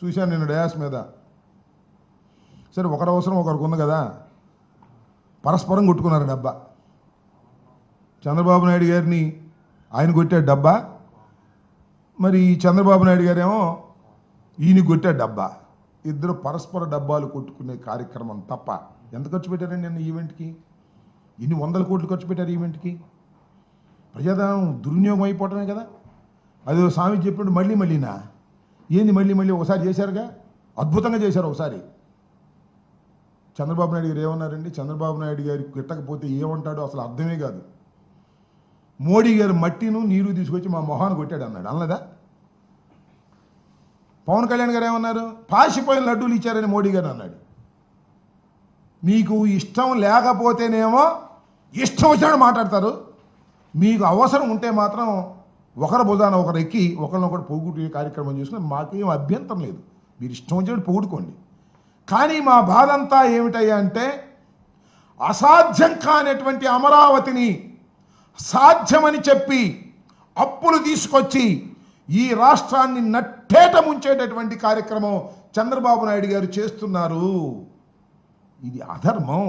చూశాను నేను డయాస్ మీద. సరే ఒకరి అవసరం ఒకరికి ఉంది కదా, పరస్పరం కొట్టుకున్నారు డబ్బా. చంద్రబాబు నాయుడు గారిని ఆయన కొట్టాడు డబ్బా, మరి చంద్రబాబు నాయుడు గారేమో ఈయన కొట్టాడు డబ్బా. ఇద్దరు పరస్పర డబ్బాలు కొట్టుకునే కార్యక్రమం తప్ప ఎంత ఖర్చు పెట్టారండి నిన్న ఈవెంట్కి? ఇన్ని 100 కోట్లు ఖర్చు పెట్టారు ఈవెంట్కి. ప్రజాధనం దుర్వినియోగం అయిపోవటమే కదా. అది స్వామి చెప్పినట్టు మళ్ళీనా ఏంది మళ్ళీ ఒకసారి చేశారుగా, అద్భుతంగా చేశారు ఒకసారి. చంద్రబాబు నాయుడు గారు ఏమన్నారండి? చంద్రబాబు నాయుడు గారికి గిట్టకపోతే ఏమంటాడో అసలు అర్థమే కాదు. మోడీ గారు మట్టిను నీరు తీసుకొచ్చి మా మొహాన్ని కొట్టాడు అన్నాడు, అనలేదా? పవన్ కళ్యాణ్ గారు ఏమన్నారు? పాసిపోయిన లడ్డూలు ఇచ్చారని మోడీ గారు అన్నాడు. మీకు ఇష్టం లేకపోతేనేమో ఇష్టం వచ్చినట్టు మాట్లాడతారు, మీకు అవసరం ఉంటే మాత్రం ఒకరి భుజాన ఒకరు ఎక్కి ఒకరినొకరు పొగుడు కార్యక్రమం చేసుకుని మాకేం అభ్యంతరం లేదు, మీరు ఇష్టం వచ్చినట్టు పొగుడుకోండి. కానీ మా బాధ అంతా ఏమిటయ్యా అంటే, అసాధ్యం కానటువంటి అమరావతిని సాధ్యమని చెప్పి అప్పులు తీసుకొచ్చి ఈ రాష్ట్రాన్ని నట్టేట ముంచేటటువంటి కార్యక్రమం చంద్రబాబు నాయుడు గారు చేస్తున్నారు. ఇది అధర్మం.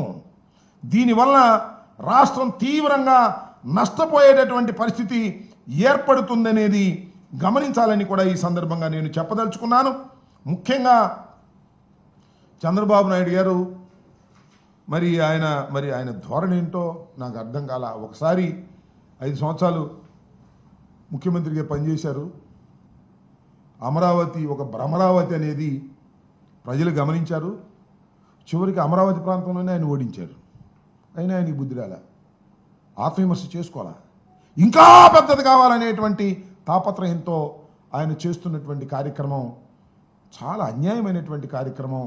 దీనివల్ల రాష్ట్రం తీవ్రంగా నష్టపోయేటటువంటి పరిస్థితి ఏర్పడుతుందనేది గమనించాలని కూడా ఈ సందర్భంగా నేను చెప్పదలుచుకున్నాను. ముఖ్యంగా చంద్రబాబు నాయుడు గారు మరి ఆయన ధోరణి ఏంటో నాకు అర్థం కాల. ఒకసారి 5 సంవత్సరాలు ముఖ్యమంత్రిగా పనిచేశారు. అమరావతి ఒక భ్రమరావతి అనేది ప్రజలు గమనించారు. చివరికి అమరావతి ప్రాంతంలోనే ఆయన ఓడించారు. అయినా ఆయనకి బుద్ధి రాలా, ఆత్మవిమర్శ చేసుకోవాలా, ఇంకా పెద్దది కావాలనేటువంటి తాపత్రయంతో ఆయన చేస్తున్నటువంటి కార్యక్రమం చాలా అన్యాయమైనటువంటి కార్యక్రమం.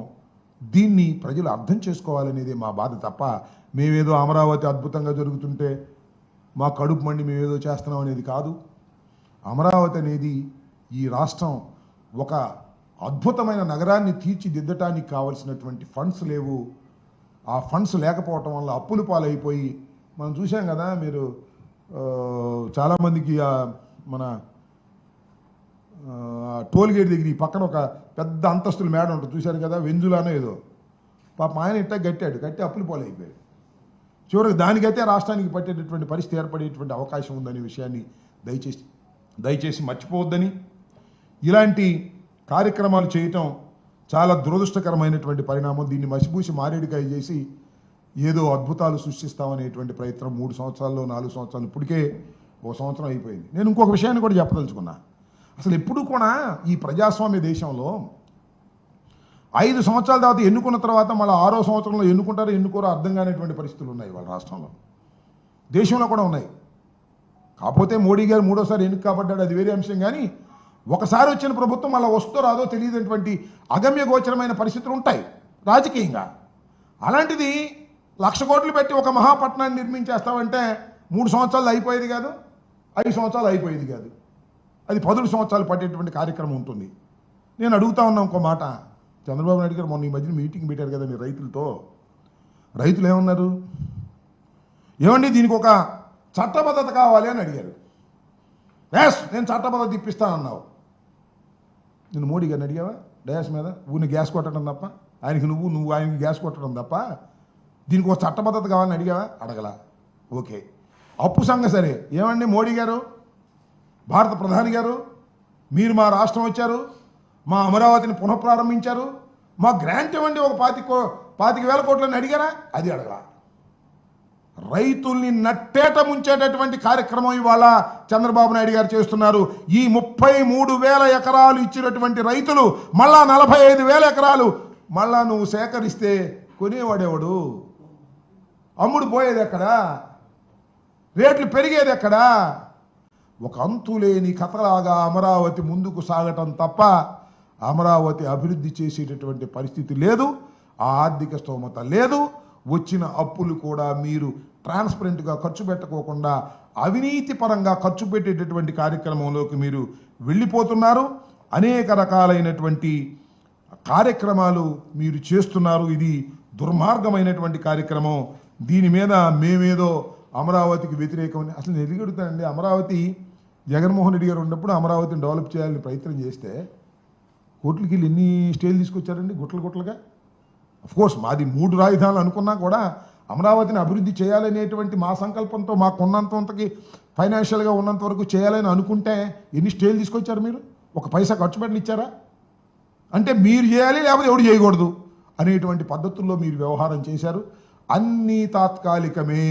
దీన్ని ప్రజలు అర్థం చేసుకోవాలనేది మా బాధ తప్ప మేమేదో అమరావతి అద్భుతంగా జరుగుతుంటే మా కడుపు మండి మేమేదో చేస్తున్నాం అనేది కాదు. అమరావతి అనేది ఈ రాష్ట్రం ఒక అద్భుతమైన నగరాన్ని తీర్చిదిద్దటానికి కావలసినటువంటి ఫండ్స్ లేవు. ఆ ఫండ్స్ లేకపోవటం వల్ల అప్పులు పాలైపోయి మనం చూసాం కదా. మీరు చాలామందికి మన టోల్ గేట్ దగ్గర ఈ పక్కన ఒక పెద్ద అంతస్తుల మేడ ఉంటుంది చూశారు కదా, వెంజులానో ఏదో. పాప ఆయన ఇట్టా కట్టి అప్పులు పాలైపోయాడు. చివరికి దానికైతే రాష్ట్రానికి పట్టేటటువంటి పరిస్థితి ఏర్పడేటువంటి అవకాశం ఉందనే విషయాన్ని దయచేసి మర్చిపోవద్దని, ఇలాంటి కార్యక్రమాలు చేయటం చాలా దురదృష్టకరమైనటువంటి పరిణామం. దీన్ని మసిపూసి మారేడుకాయ చేసి ఏదో అద్భుతాలు సృష్టిస్తామనేటువంటి ప్రయత్నం 3 సంవత్సరాల్లో 4 సంవత్సరాలు, ఇప్పటికే 1 సంవత్సరం అయిపోయింది. నేను ఇంకొక విషయాన్ని కూడా చెప్పదలుచుకున్నా. అసలు ఎప్పుడు కూడా ఈ ప్రజాస్వామ్య దేశంలో 5 సంవత్సరాల తర్వాత ఎన్నుకున్న తర్వాత మళ్ళీ 6వ సంవత్సరంలో ఎన్నుకోరో అర్థం కానిటువంటి పరిస్థితులు ఉన్నాయి వాళ్ళ రాష్ట్రంలో, దేశంలో కూడా ఉన్నాయి. కాకపోతే మోడీ గారు 3వసారి ఎన్నిక కాబడ్డాడు, అది వేరే అంశం. కానీ ఒకసారి వచ్చిన ప్రభుత్వం మళ్ళీ వస్తో రాదో తెలియనటువంటి అగమ్య గోచరమైన పరిస్థితులు ఉంటాయి రాజకీయంగా. అలాంటిది 1,00,000 కోట్లు పెట్టి ఒక మహాపట్నాన్ని నిర్మించేస్తామంటే 3 సంవత్సరాలు అయిపోయేది కాదు, 5 సంవత్సరాలు అయిపోయేది కాదు. అది 10 సంవత్సరాలు పట్టేటువంటి కార్యక్రమం ఉంటుంది. నేను అడుగుతా ఉన్నా ఇంకో మాట. చంద్రబాబు నాయుడు గారు మొన్న ఈ మధ్యన మీటింగ్ పెట్టారు కదా మీరు రైతులతో. రైతులు ఏమన్నారు? ఏమండి దీనికి ఒక చట్టబద్ధత కావాలి అని అడిగారు. నేను చట్టబద్ధత ఇప్పిస్తానన్నావు. నేను మోడీ గారిని అడిగావా డయాస్ మీద? ఊరిని గ్యాస్ కొట్టడం తప్ప, ఆయనకి నువ్వు ఆయనకి గ్యాస్ కొట్టడం తప్ప దీనికి ఒక చట్టబద్ధత కావాలని అడిగావా? అడగలా. ఓకే, అప్పు సంగ సరే. ఏమండి మోడీ గారు, భారత ప్రధాని గారు, మీరు మా రాష్ట్రం వచ్చారు, మా అమరావతిని పునఃప్రారంభించారు, మా గ్రాంట్ ఇవ్వండి ఒక 25,000 కోట్లని అడిగారా? అది అడగలా. రైతుల్ని నట్టేట ముంచేటటువంటి కార్యక్రమం ఇవాళ చంద్రబాబు నాయుడు గారు చేస్తున్నారు. ఈ 33,000 ఎకరాలు ఇచ్చినటువంటి రైతులు మళ్ళా 45,000 ఎకరాలు మళ్ళా నువ్వు సేకరిస్తే కొనేవాడేవాడు? అమ్ముడు పోయేది ఎక్కడా? రేట్లు పెరిగేది ఎక్కడా? ఒక అంతులేని కథలాగా అమరావతి ముందుకు సాగటం తప్ప అమరావతి అభివృద్ధి చేసేటటువంటి పరిస్థితి లేదు. ఆ ఆర్థిక స్తోమత లేదు. వచ్చిన అప్పులు కూడా మీరు ట్రాన్స్పరెంట్గా ఖర్చు పెట్టకోకుండా అవినీతి పరంగా ఖర్చు పెట్టేటటువంటి కార్యక్రమంలోకి మీరు వెళ్ళిపోతున్నారు. అనేక రకాలైనటువంటి కార్యక్రమాలు మీరు చేస్తున్నారు. ఇది దుర్మార్గమైనటువంటి కార్యక్రమం. దీని మీద మేమేదో అమరావతికి వ్యతిరేకమని అసలు నేను ఎదుగుతానండి. అమరావతి జగన్మోహన్ రెడ్డి గారు ఉన్నప్పుడు అమరావతిని డెవలప్ చేయాలని ప్రయత్నం చేస్తే కోర్టులకి వెళ్ళి ఎన్ని స్టేలు తీసుకొచ్చారండి గుట్లుగా. కోర్స్ మాది 3 రాజధానులు అనుకున్నా కూడా అమరావతిని అభివృద్ధి చేయాలనేటువంటి మా సంకల్పంతో మాకున్నంతకి ఫైనాన్షియల్గా ఉన్నంత వరకు చేయాలని అనుకుంటే ఎన్ని స్టేలు తీసుకొచ్చారు మీరు? ఒక పైసా ఖర్చు పెట్టని ఇచ్చారా? అంటే మీరు చేయాలి లేకపోతే ఎవడు చేయకూడదు అనేటువంటి పద్ధతుల్లో మీరు వ్యవహారం చేశారు. అన్నీ తాత్కాలికమే.